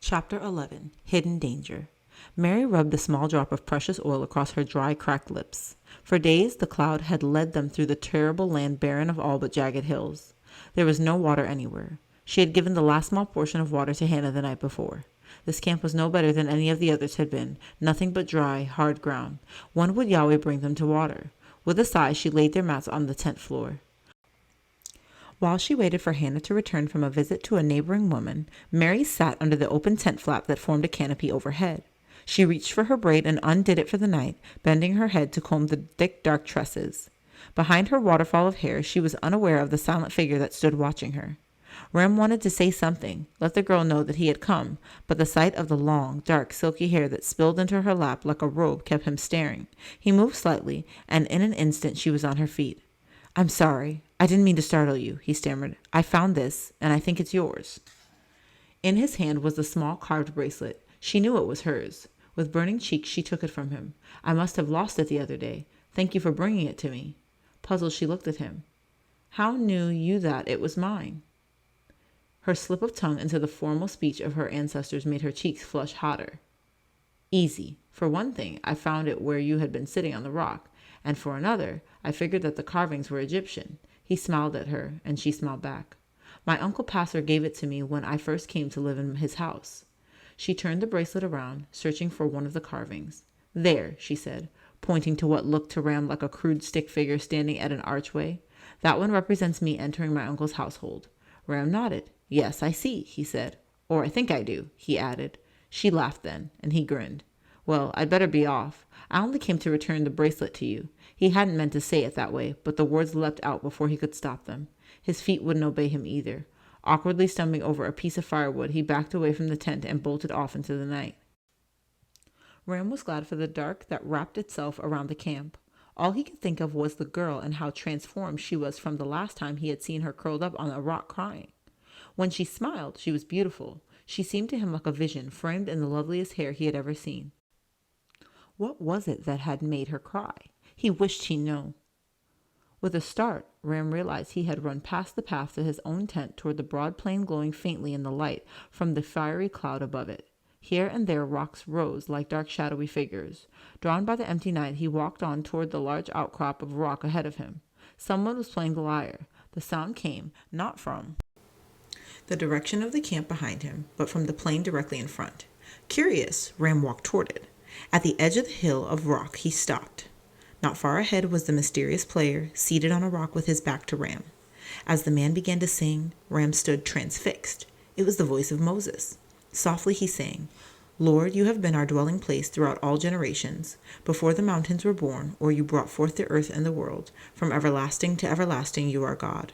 Chapter 11. Hidden Danger. Mary rubbed a small drop of precious oil across her dry, cracked lips. For days the cloud had led them through the terrible land barren of all but jagged hills. There was no water anywhere. She had given the last small portion of water to Hannah the night before. This camp was no better than any of the others had been, nothing but dry, hard ground. When would Yahweh bring them to water? With a sigh, she laid their mats on the tent floor. While she waited for Hannah to return from a visit to a neighboring woman, Mary sat under the open tent flap that formed a canopy overhead. She reached for her braid and undid it for the night, bending her head to comb the thick, dark tresses. Behind her waterfall of hair, she was unaware of the silent figure that stood watching her. Ram wanted to say something, let the girl know that he had come, but the sight of the long, dark, silky hair that spilled into her lap like a robe kept him staring. He moved slightly, and in an instant she was on her feet. "I'm sorry. I didn't mean to startle you," he stammered. "I found this, and I think it's yours." In his hand was the small carved bracelet. She knew it was hers. With burning cheeks, she took it from him. "I must have lost it the other day. Thank you for bringing it to me." Puzzled, she looked at him. "How knew you that it was mine?" Her slip of tongue into the formal speech of her ancestors made her cheeks flush hotter. "Easy. For one thing, I found it where you had been sitting on the rock, and for another, I figured that the carvings were Egyptian." He smiled at her, and she smiled back. "My Uncle Passer gave it to me when I first came to live in his house." She turned the bracelet around, searching for one of the carvings. "There," she said, pointing to what looked to Ram like a crude stick figure standing at an archway. "That one represents me entering my uncle's household." Ram nodded. "Yes, I see," he said. "Or I think I do," he added. She laughed then, and he grinned. "Well, I'd better be off. I only came to return the bracelet to you." He hadn't meant to say it that way, but the words leapt out before he could stop them. His feet wouldn't obey him either. Awkwardly stumbling over a piece of firewood, he backed away from the tent and bolted off into the night. Ram was glad for the dark that wrapped itself around the camp. All he could think of was the girl and how transformed she was from the last time he had seen her curled up on a rock crying. When she smiled, she was beautiful. She seemed to him like a vision framed in the loveliest hair he had ever seen. What was it that had made her cry? He wished he knew. With a start, Ram realized he had run past the path to his own tent toward the broad plain glowing faintly in the light from the fiery cloud above it. Here and there rocks rose like dark shadowy figures. Drawn by the empty night, he walked on toward the large outcrop of rock ahead of him. Someone was playing the lyre. The sound came, not from the direction of the camp behind him, but from the plain directly in front. Curious, Ram walked toward it. At the edge of the hill of rock, he stopped. Not far ahead was the mysterious player, seated on a rock with his back to Ram. As the man began to sing, Ram stood transfixed. It was the voice of Moses. Softly he sang, "Lord, you have been our dwelling place throughout all generations. Before the mountains were born, or you brought forth the earth and the world, from everlasting to everlasting you are God."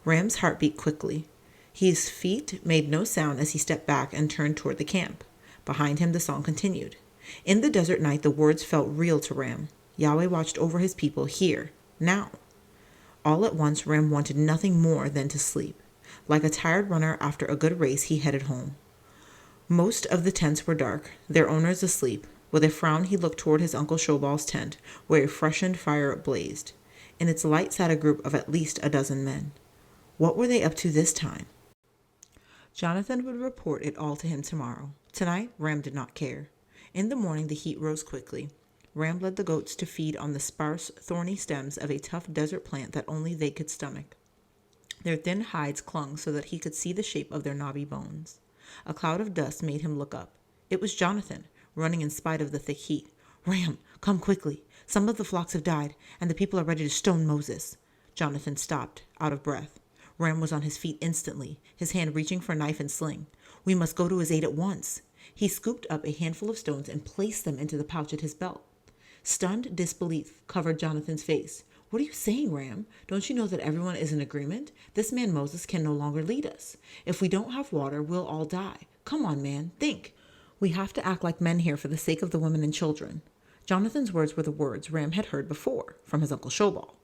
Ram's heart beat quickly. His feet made no sound as he stepped back and turned toward the camp. Behind him the song continued. In the desert night the words felt real to Ram. Yahweh watched over his people here, now. All at once Ram wanted nothing more than to sleep. Like a tired runner after a good race, he headed home. Most of the tents were dark, their owners asleep. With a frown he looked toward his Uncle Shobal's tent, where a freshened fire blazed. In its light sat a group of at least a dozen men. What were they up to this time? Jonathan would report it all to him tomorrow. Tonight, Ram did not care. In the morning the heat rose quickly. Ram led the goats to feed on the sparse, thorny stems of a tough desert plant that only they could stomach. Their thin hides clung so that he could see the shape of their knobby bones. A cloud of dust made him look up. It was Jonathan, running in spite of the thick heat. "Ram, come quickly. Some of the flocks have died, and the people are ready to stone Moses." Jonathan stopped, out of breath. Ram was on his feet instantly, his hand reaching for knife and sling. "We must go to his aid at once." He scooped up a handful of stones and placed them into the pouch at his belt. Stunned disbelief covered Jonathan's face. "What are you saying, Ram? Don't you know that everyone is in agreement? This man Moses can no longer lead us. If we don't have water, we'll all die. Come on, man, think. We have to act like men here for the sake of the women and children." Jonathan's words were the words Ram had heard before from his Uncle Shobal.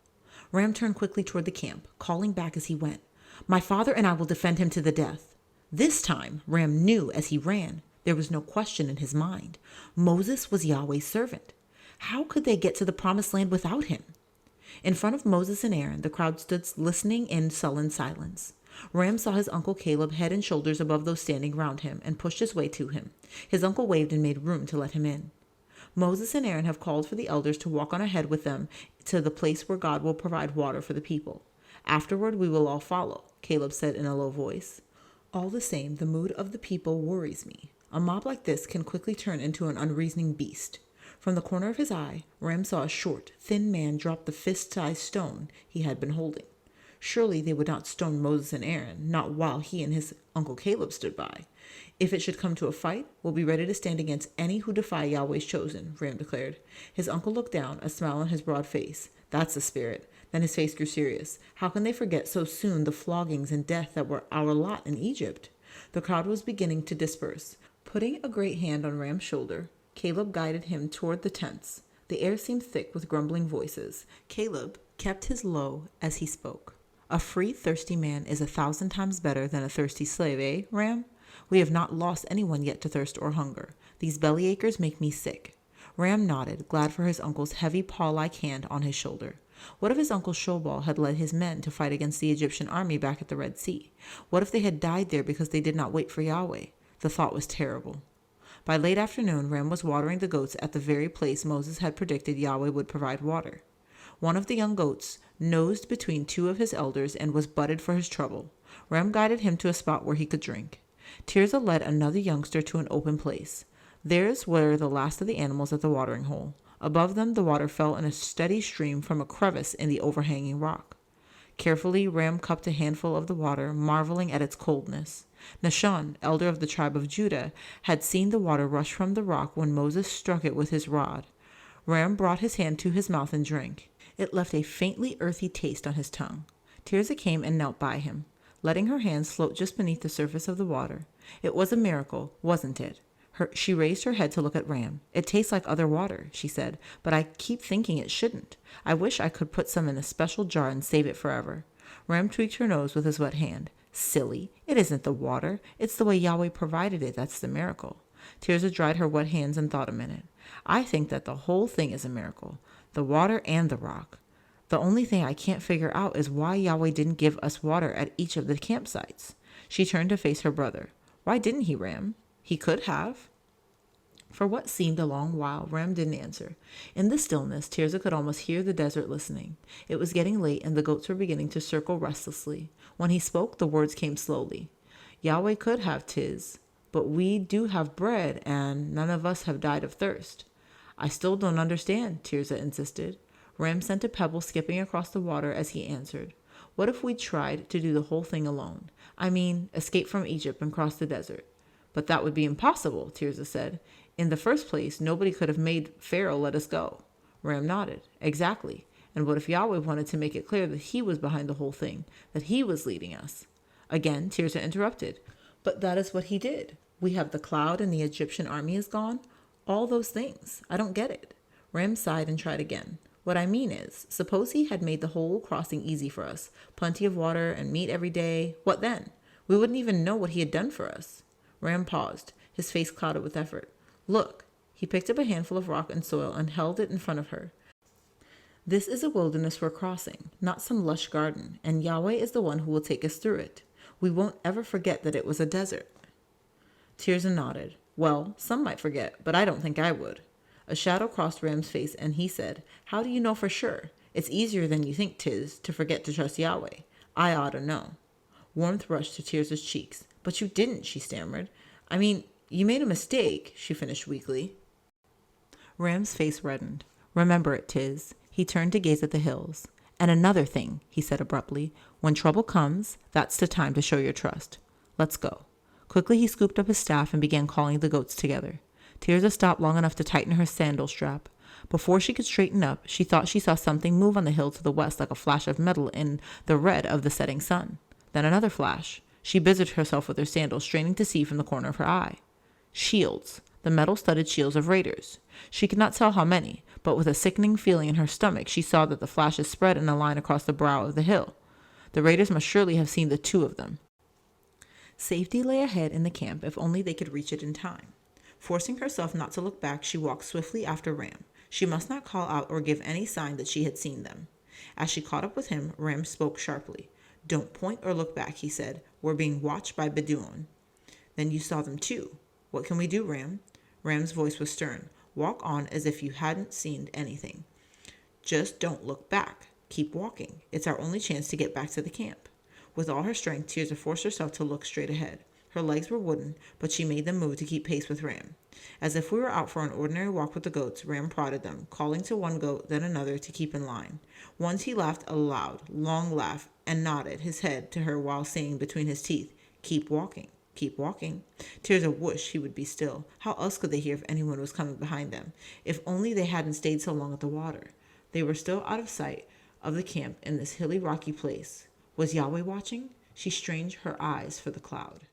Ram turned quickly toward the camp, calling back as he went, "My father and I will defend him to the death." This time, Ram knew as he ran. There was no question in his mind. Moses was Yahweh's servant. How could they get to the promised land without him? In front of Moses and Aaron, the crowd stood listening in sullen silence. Ram saw his uncle Caleb head and shoulders above those standing round him and pushed his way to him. His uncle waved and made room to let him in. Moses and Aaron have called for the elders to walk on ahead with them to the place where God will provide water for the people. Afterward, we will all follow, Caleb said in a low voice. All the same, the mood of the people worries me. A mob like this can quickly turn into an unreasoning beast. From the corner of his eye, Ram saw a short, thin man drop the fist-sized stone he had been holding. Surely they would not stone Moses and Aaron, not while he and his uncle Caleb stood by. If it should come to a fight, we'll be ready to stand against any who defy Yahweh's chosen, Ram declared. His uncle looked down, a smile on his broad face. That's the spirit. Then his face grew serious. How can they forget so soon the floggings and death that were our lot in Egypt? The crowd was beginning to disperse. Putting a great hand on Ram's shoulder, Caleb guided him toward the tents. The air seemed thick with grumbling voices. Caleb kept his low as he spoke. A free, thirsty man is 1,000 times better than a thirsty slave, eh, Ram? We have not lost anyone yet to thirst or hunger. These bellyachers make me sick. Ram nodded, glad for his uncle's heavy paw-like hand on his shoulder. What if his uncle Shobal had led his men to fight against the Egyptian army back at the Red Sea? What if they had died there because they did not wait for Yahweh? The thought was terrible. By late afternoon, Ram was watering the goats at the very place Moses had predicted Yahweh would provide water. One of the young goats nosed between two of his elders and was butted for his trouble. Ram guided him to a spot where he could drink. Tirzah led another youngster to an open place. Theirs were the last of the animals at the watering hole. Above them, the water fell in a steady stream from a crevice in the overhanging rock. Carefully, Ram cupped a handful of the water, marveling at its coldness. Nahshon, elder of the tribe of Judah, had seen the water rush from the rock when Moses struck it with his rod. Ram brought his hand to his mouth and drank. It left a faintly earthy taste on his tongue. Tirzah came and knelt by him, letting her hands float just beneath the surface of the water. It was a miracle, wasn't it? She raised her head to look at Ram. It tastes like other water, she said, but I keep thinking it shouldn't. I wish I could put some in a special jar and save it forever. Ram tweaked her nose with his wet hand. Silly. It isn't the water. It's the way Yahweh provided it that's the miracle. Tirzah dried her wet hands and thought a minute. I think that the whole thing is a miracle. The water and the rock. The only thing I can't figure out is why Yahweh didn't give us water at each of the campsites. She turned to face her brother. Why didn't he, Ram? He could have. For what seemed a long while, Ram didn't answer. In the stillness, Tirzah could almost hear the desert listening. It was getting late, and the goats were beginning to circle restlessly. When he spoke, the words came slowly. Yahweh could have, Tiz, but we do have bread, and none of us have died of thirst. I still don't understand, Tirzah insisted. Ram sent a pebble skipping across the water as he answered. What if we tried to do the whole thing alone? I mean, escape from Egypt and cross the desert. But that would be impossible, Tirzah said. In the first place, nobody could have made Pharaoh let us go. Ram nodded. Exactly. And what if Yahweh wanted to make it clear that he was behind the whole thing, that he was leading us? Again, Tirzah interrupted. But that is what he did. We have the cloud and the Egyptian army is gone. All those things. I don't get it. Ram sighed and tried again. What I mean is, suppose he had made the whole crossing easy for us. Plenty of water and meat every day. What then? We wouldn't even know what he had done for us. Ram paused, his face clouded with effort. Look. He picked up a handful of rock and soil and held it in front of her. This is a wilderness we're crossing, not some lush garden, and Yahweh is the one who will take us through it. We won't ever forget that it was a desert. Tirzah nodded. Well, some might forget, but I don't think I would. A shadow crossed Ram's face, and he said, How do you know for sure? It's easier than you think, Tiz, to forget to trust Yahweh. I ought to know. Warmth rushed to Tirzah's cheeks. But you didn't, she stammered. I mean, you made a mistake, she finished weakly. Ram's face reddened. Remember it, Tiz. He turned to gaze at the hills. And another thing, he said abruptly. When trouble comes, that's the time to show your trust. Let's go. Quickly he scooped up his staff and began calling the goats together. Tirzah stopped long enough to tighten her sandal strap. Before she could straighten up, she thought she saw something move on the hill to the west like a flash of metal in the red of the setting sun. Then another flash. She busied herself with her sandals, straining to see from the corner of her eye. Shields. The metal-studded shields of raiders. She could not tell how many, but with a sickening feeling in her stomach, she saw that the flashes spread in a line across the brow of the hill. The raiders must surely have seen the two of them. Safety lay ahead in the camp if only they could reach it in time. Forcing herself not to look back, she walked swiftly after Ram. She must not call out or give any sign that she had seen them. As she caught up with him, Ram spoke sharply. Don't point or look back, he said. We're being watched by Bedouin. Then you saw them too. What can we do, Ram? Ram's voice was stern. Walk on as if you hadn't seen anything. Just don't look back. Keep walking. It's our only chance to get back to the camp. With all her strength, Tirzah forced herself to look straight ahead. Her legs were wooden, but she made them move to keep pace with Ram. As if we were out for an ordinary walk with the goats, Ram prodded them, calling to one goat, then another, to keep in line. Once he laughed a loud, long laugh and nodded his head to her while saying between his teeth, Keep walking. Keep walking. Tirzah wished he would be still. How else could they hear if anyone was coming behind them? If only they hadn't stayed so long at the water. They were still out of sight of the camp in this hilly, rocky place. Was Yahweh watching? She strained her eyes for the cloud.